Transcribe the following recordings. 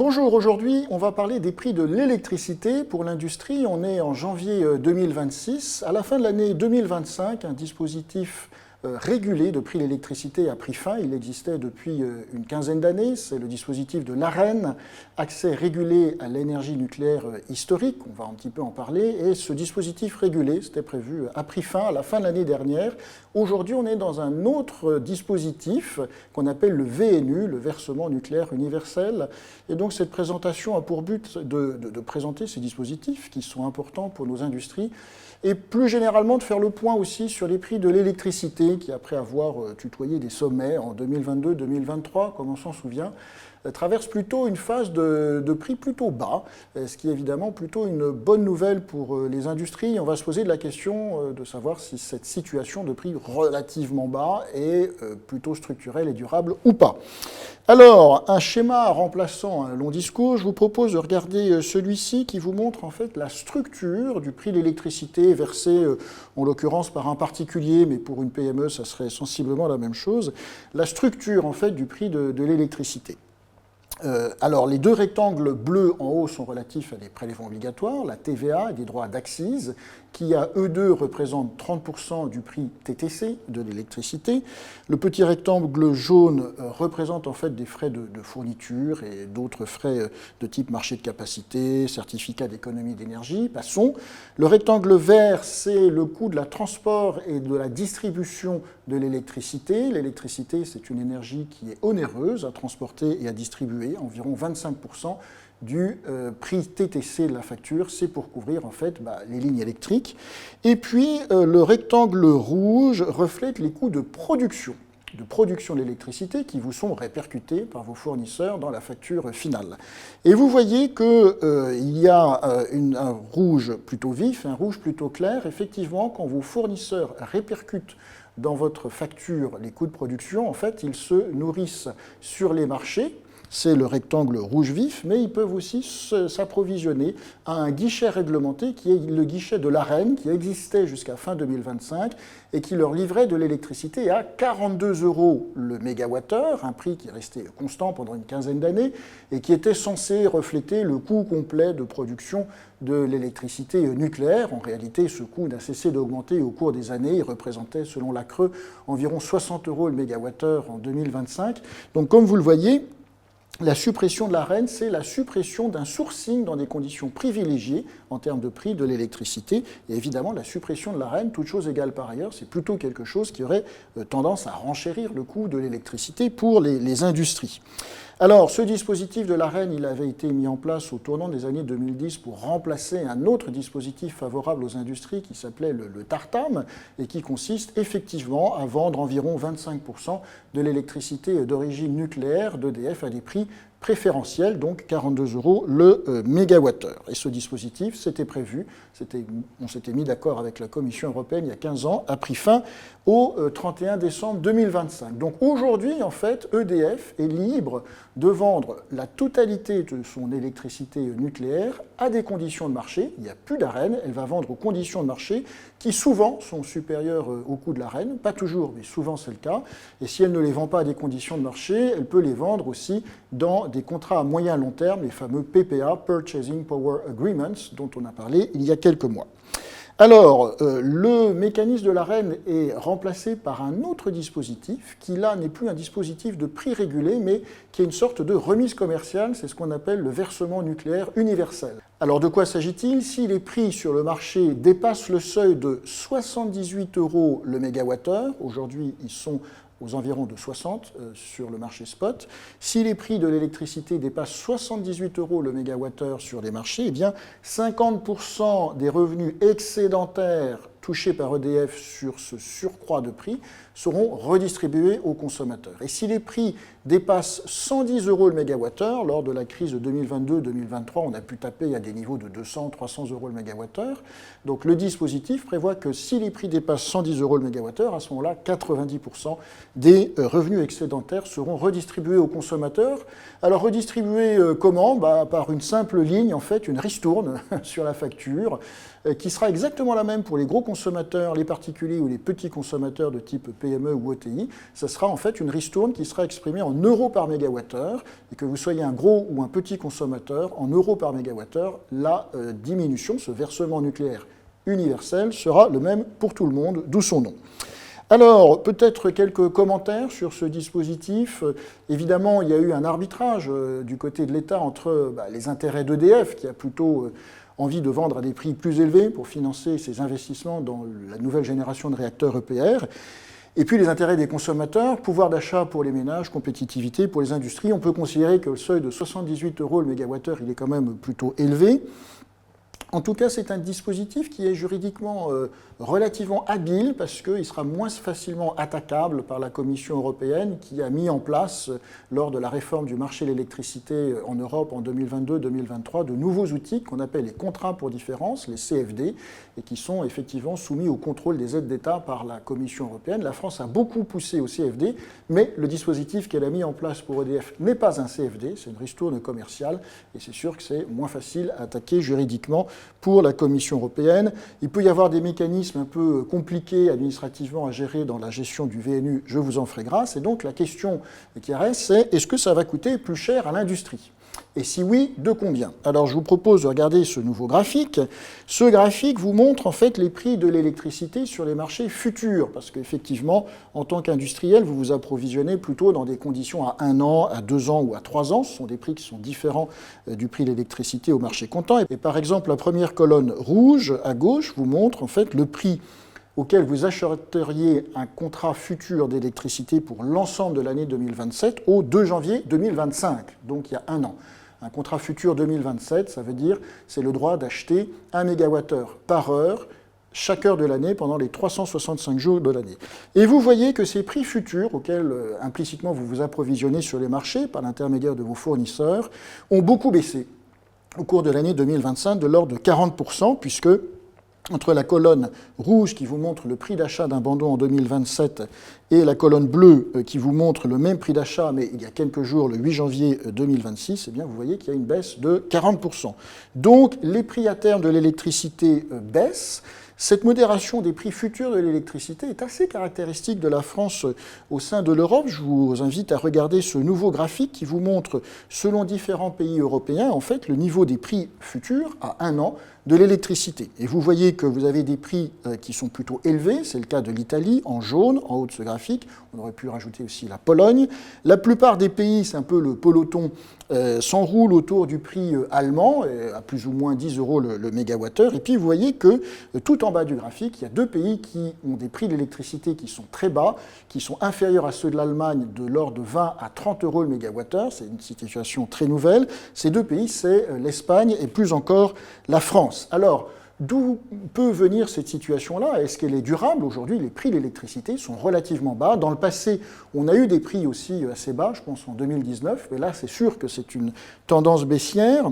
Bonjour, aujourd'hui on va parler des prix de l'électricité pour l'industrie. On est en janvier 2026. À la fin de l'année 2025, un dispositif régulé de prix de l'électricité a pris fin. Il existait depuis une quinzaine d'années. C'est le dispositif de l'AREN, accès régulé à l'énergie nucléaire historique. On va un petit peu en parler. Et ce dispositif régulé, c'était prévu, a pris fin à la fin de l'année dernière. Aujourd'hui, on est dans un autre dispositif qu'on appelle le VNU, le versement nucléaire universel. Et donc cette présentation a pour but de présenter ces dispositifs qui sont importants pour nos industries et plus généralement de faire le point aussi sur les prix de l'électricité qui, après avoir tutoyé des sommets en 2022-2023, comme on s'en souvient, traverse plutôt une phase de prix plutôt bas, ce qui est évidemment plutôt une bonne nouvelle pour les industries. On va se poser la question de savoir si cette situation de prix relativement bas est plutôt structurelle et durable ou pas. Alors, un schéma remplaçant un long discours, je vous propose de regarder celui-ci qui vous montre en fait la structure du prix de l'électricité versé en l'occurrence par un particulier, mais pour une PME, ça serait sensiblement la même chose, la structure en fait du prix de l'électricité. Alors, les deux rectangles bleus en haut sont relatifs à des prélèvements obligatoires, la TVA et des droits d'accise, qui à eux deux représentent 30% du prix TTC de l'électricité. Le petit rectangle jaune représente en fait des frais de fourniture et d'autres frais de type marché de capacité, certificat d'économie d'énergie. Passons. Le rectangle vert, c'est le coût de la transport et de la distribution de l'électricité. L'électricité, c'est une énergie qui est onéreuse à transporter et à distribuer, environ 25%. Du prix TTC de la facture, c'est pour couvrir en fait les lignes électriques. Et puis le rectangle rouge reflète les coûts de production de l'électricité qui vous sont répercutés par vos fournisseurs dans la facture finale. Et vous voyez qu'il y a un rouge plutôt vif, un rouge plutôt clair. Effectivement, quand vos fournisseurs répercutent dans votre facture les coûts de production, en fait, ils se nourrissent sur les marchés. C'est le rectangle rouge vif, mais ils peuvent aussi s'approvisionner à un guichet réglementé qui est le guichet de l'AREN, qui existait jusqu'à fin 2025 et qui leur livrait de l'électricité à 42 € le mégawattheure, un prix qui est resté constant pendant une quinzaine d'années et qui était censé refléter le coût complet de production de l'électricité nucléaire. En réalité, ce coût n'a cessé d'augmenter au cours des années. Il représentait, selon la CRE, environ 60 € le mégawattheure en 2025. Donc, comme vous le voyez, la suppression de l'AREN, c'est la suppression d'un sourcing dans des conditions privilégiées en termes de prix de l'électricité. Et évidemment, la suppression de l'AREN, toute chose égale par ailleurs, c'est plutôt quelque chose qui aurait tendance à renchérir le coût de l'électricité pour les industries. Alors, ce dispositif de l'AREN, il avait été mis en place au tournant des années 2010 pour remplacer un autre dispositif favorable aux industries qui s'appelait le TARTAM et qui consiste effectivement à vendre environ 25% de l'électricité d'origine nucléaire d'EDF à des prix préférentiel, donc 42 € le mégawattheure. Et ce dispositif, c'était prévu, on s'était mis d'accord avec la Commission européenne il y a 15 ans, a pris fin au 31 décembre 2025. Donc aujourd'hui, en fait, EDF est libre de vendre la totalité de son électricité nucléaire à des conditions de marché. Il n'y a plus d'AREN, elle va vendre aux conditions de marché qui souvent sont supérieures au coût de l'AREN, pas toujours, mais souvent c'est le cas. Et si elle ne les vend pas à des conditions de marché, elle peut les vendre aussi dans des contrats à moyen long terme, les fameux PPA, Purchasing Power Agreements, dont on a parlé il y a quelques mois. Alors, le mécanisme de l'AREN est remplacé par un autre dispositif qui, là, n'est plus un dispositif de prix régulé, mais qui est une sorte de remise commerciale, c'est ce qu'on appelle le versement nucléaire universel. Alors, de quoi s'agit-il? Si les prix sur le marché dépassent le seuil de 78 € le mégawattheure, aujourd'hui, ils sont aux environs de 60 sur le marché spot. Si les prix de l'électricité dépassent 78 € le mégawattheure sur les marchés, eh bien 50% des revenus excédentaires touchés par EDF sur ce surcroît de prix seront redistribués aux consommateurs. Et si les prix dépassent 110 € le mégawattheure, lors de la crise de 2022-2023, on a pu taper à des niveaux de 200-300 € le mégawattheure. Donc le dispositif prévoit que si les prix dépassent 110 € le mégawattheure, à ce moment-là, 90% des revenus excédentaires seront redistribués aux consommateurs. Alors redistribués comment? Par une simple ligne, en fait, une ristourne sur la facture. qui sera exactement la même pour les gros consommateurs, les particuliers ou les petits consommateurs de type PME ou ETI. Ça sera en fait une ristourne qui sera exprimée en euros par mégawattheure, et que vous soyez un gros ou un petit consommateur, en euros par mégawattheure, la diminution, ce versement nucléaire universel, sera le même pour tout le monde, d'où son nom. Alors, peut-être quelques commentaires sur ce dispositif. Évidemment, il y a eu un arbitrage du côté de l'État entre les intérêts d'EDF, qui a plutôt envie de vendre à des prix plus élevés pour financer ses investissements dans la nouvelle génération de réacteurs EPR, et puis les intérêts des consommateurs, pouvoir d'achat pour les ménages, compétitivité pour les industries. On peut considérer que le seuil de 78 € le mégawattheure, il est quand même plutôt élevé. En tout cas, c'est un dispositif qui est juridiquement relativement habile parce qu'il sera moins facilement attaquable par la Commission européenne qui a mis en place, lors de la réforme du marché de l'électricité en Europe en 2022-2023, de nouveaux outils qu'on appelle les contrats pour différence, les CFD, et qui sont effectivement soumis au contrôle des aides d'État par la Commission européenne. La France a beaucoup poussé au CFD, mais le dispositif qu'elle a mis en place pour EDF n'est pas un CFD, c'est une ristourne commerciale, et c'est sûr que c'est moins facile à attaquer juridiquement pour la Commission européenne. Il peut y avoir des mécanismes un peu compliqués administrativement à gérer dans la gestion du VNU, je vous en ferai grâce. Et donc la question qui reste, c'est est-ce que ça va coûter plus cher à l'industrie ? Et si oui, de combien ? Alors je vous propose de regarder ce nouveau graphique. Ce graphique vous montre en fait les prix de l'électricité sur les marchés futurs, parce qu'effectivement, en tant qu'industriel, vous vous approvisionnez plutôt dans des conditions à 1 an, à 2 ans ou à 3 ans. Ce sont des prix qui sont différents du prix de l'électricité au marché comptant. Et par exemple, la première colonne rouge à gauche vous montre en fait le prix auquel vous achèteriez un contrat futur d'électricité pour l'ensemble de l'année 2027 au 2 janvier 2025, donc il y a 1 an. Un contrat futur 2027, ça veut dire c'est le droit d'acheter 1 mégawattheure par heure chaque heure de l'année pendant les 365 jours de l'année. Et vous voyez que ces prix futurs, auxquels implicitement vous vous approvisionnez sur les marchés par l'intermédiaire de vos fournisseurs, ont beaucoup baissé au cours de l'année 2025 de l'ordre de 40%, puisque entre la colonne rouge qui vous montre le prix d'achat d'un bandeau en 2027 et la colonne bleue qui vous montre le même prix d'achat, mais il y a quelques jours, le 8 janvier 2026, eh bien vous voyez qu'il y a une baisse de 40%. Donc les prix à terme de l'électricité baissent. Cette modération des prix futurs de l'électricité est assez caractéristique de la France au sein de l'Europe. Je vous invite à regarder ce nouveau graphique qui vous montre, selon différents pays européens, en fait, le niveau des prix futurs à 1 an de l'électricité. Et vous voyez que vous avez des prix qui sont plutôt élevés, c'est le cas de l'Italie, en jaune, en haut de ce graphique. On aurait pu rajouter aussi la Pologne. La plupart des pays, c'est un peu le peloton, s'enroulent autour du prix allemand, à plus ou moins 10 € le mégawattheure. Et puis vous voyez que tout en bas du graphique, il y a 2 pays qui ont des prix d'électricité qui sont très bas, qui sont inférieurs à ceux de l'Allemagne de l'ordre de 20 à 30 € le mégawattheure. C'est une situation très nouvelle. Ces 2 pays, c'est l'Espagne et plus encore la France. Alors, d'où peut venir cette situation-là ? Est-ce qu'elle est durable ? Aujourd'hui, les prix de l'électricité sont relativement bas. Dans le passé, on a eu des prix aussi assez bas, je pense en 2019, mais là, c'est sûr que c'est une tendance baissière.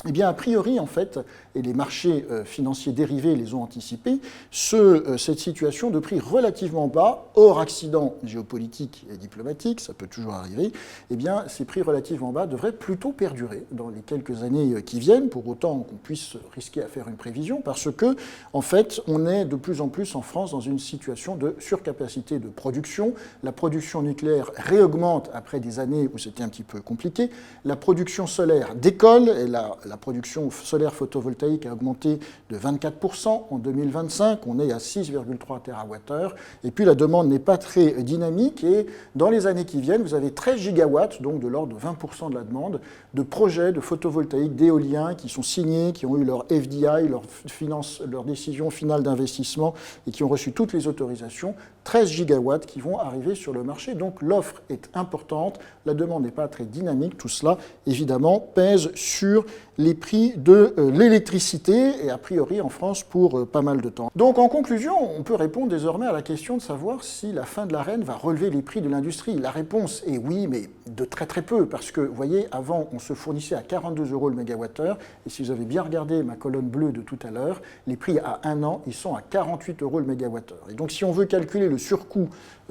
Eh bien, a priori, en fait, et les marchés financiers dérivés les ont anticipés, cette situation de prix relativement bas, hors accident géopolitique et diplomatique, ça peut toujours arriver, eh bien, ces prix relativement bas devraient plutôt perdurer dans les quelques années qui viennent, pour autant qu'on puisse risquer à faire une prévision, parce que, en fait, on est de plus en plus en France dans une situation de surcapacité de production. La production nucléaire réaugmente après des années où c'était un petit peu compliqué. La production solaire décolle, et la production solaire photovoltaïque a augmenté de 24% en 2025, on est à 6,3 TWh, et puis la demande n'est pas très dynamique, et dans les années qui viennent, vous avez 13 gigawatts, donc de l'ordre de 20% de la demande, de projets de photovoltaïque, d'éolien qui sont signés, qui ont eu leur FDI, leur décision finale d'investissement, et qui ont reçu toutes les autorisations, 13 gigawatts qui vont arriver sur le marché, donc l'offre est importante, la demande n'est pas très dynamique, tout cela, évidemment, pèse sur les prix de l'électricité, et a priori en France pour pas mal de temps. Donc en conclusion, on peut répondre désormais à la question de savoir si la fin de l'ARENH va relever les prix de l'industrie. La réponse est oui, mais de très très peu, parce que, vous voyez, avant on se fournissait à 42 € le mégawattheure, et si vous avez bien regardé ma colonne bleue de tout à l'heure, les prix à 1 an, ils sont à 48 € le mégawattheure. Et donc si on veut calculer le surcoût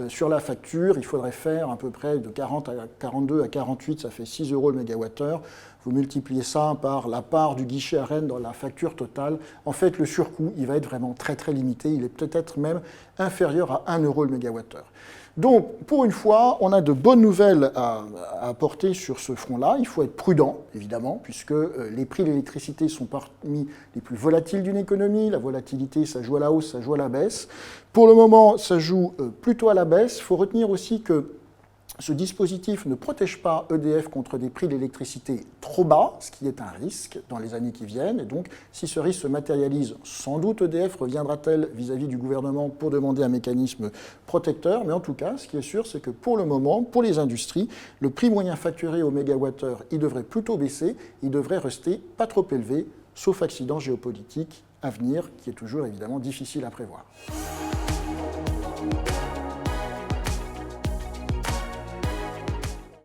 sur la facture, il faudrait faire à peu près de 40 à 42 à 48, ça fait 6 € le mégawattheure. vous multipliez ça par la part du guichet à Rennes dans la facture totale, en fait le surcoût il va être vraiment très très limité, il est peut-être même inférieur à 1 euro le mégawattheure. Donc, pour une fois, on a de bonnes nouvelles à apporter sur ce front-là. Il faut être prudent, évidemment, puisque les prix de l'électricité sont parmi les plus volatiles d'une économie. La volatilité, ça joue à la hausse, ça joue à la baisse. Pour le moment, ça joue plutôt à la baisse. Il faut retenir aussi que ce dispositif ne protège pas EDF contre des prix d'électricité trop bas, ce qui est un risque dans les années qui viennent. Et donc, si ce risque se matérialise, sans doute EDF reviendra-t-elle vis-à-vis du gouvernement pour demander un mécanisme protecteur. Mais en tout cas, ce qui est sûr, c'est que pour le moment, pour les industries, le prix moyen facturé au mégawattheure, il devrait plutôt baisser, il devrait rester pas trop élevé, sauf accident géopolitique à venir, qui est toujours évidemment difficile à prévoir.